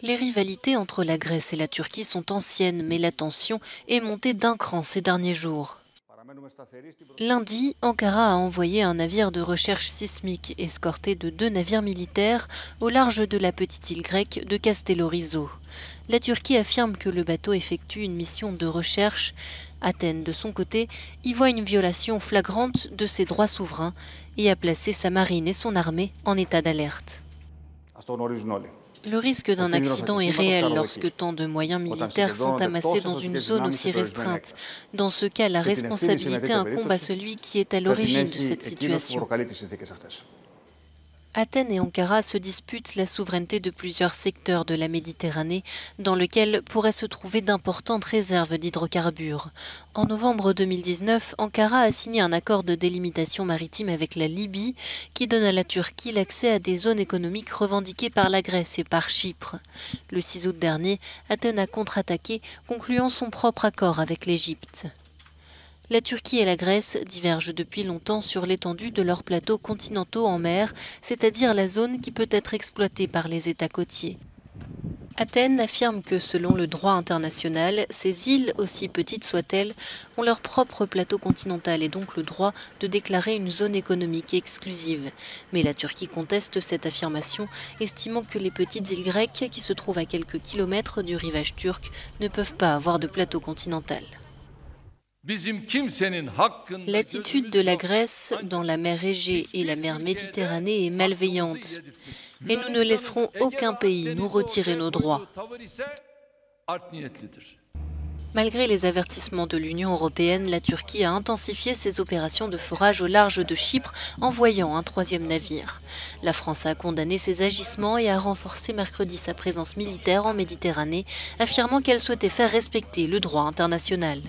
Les rivalités entre la Grèce et la Turquie sont anciennes, mais la tension est montée d'un cran ces derniers jours. Lundi, Ankara a envoyé un navire de recherche sismique escorté de 2 navires militaires au large de la petite île grecque de Castellorizo. La Turquie affirme que le bateau effectue une mission de recherche. Athènes, de son côté, y voit une violation flagrante de ses droits souverains et a placé sa marine et son armée en état d'alerte. Le risque d'un accident est réel lorsque tant de moyens militaires sont amassés dans une zone aussi restreinte. Dans ce cas, la responsabilité incombe à celui qui est à l'origine de cette situation. Athènes et Ankara se disputent la souveraineté de plusieurs secteurs de la Méditerranée, dans lesquels pourraient se trouver d'importantes réserves d'hydrocarbures. En novembre 2019, Ankara a signé un accord de délimitation maritime avec la Libye, qui donne à la Turquie l'accès à des zones économiques revendiquées par la Grèce et par Chypre. Le 6 août dernier, Athènes a contre-attaqué, concluant son propre accord avec l'Égypte. La Turquie et la Grèce divergent depuis longtemps sur l'étendue de leurs plateaux continentaux en mer, c'est-à-dire la zone qui peut être exploitée par les États côtiers. Athènes affirme que, selon le droit international, ces îles, aussi petites soient-elles, ont leur propre plateau continental et donc le droit de déclarer une zone économique exclusive. Mais la Turquie conteste cette affirmation, estimant que les petites îles grecques, qui se trouvent à quelques kilomètres du rivage turc, ne peuvent pas avoir de plateau continental. L'attitude de la Grèce dans la mer Égée et la mer Méditerranée est malveillante. Et nous ne laisserons aucun pays nous retirer nos droits. Malgré les avertissements de l'Union européenne, la Turquie a intensifié ses opérations de forage au large de Chypre, envoyant un 3e navire. La France a condamné ces agissements et a renforcé mercredi sa présence militaire en Méditerranée, affirmant qu'elle souhaitait faire respecter le droit international.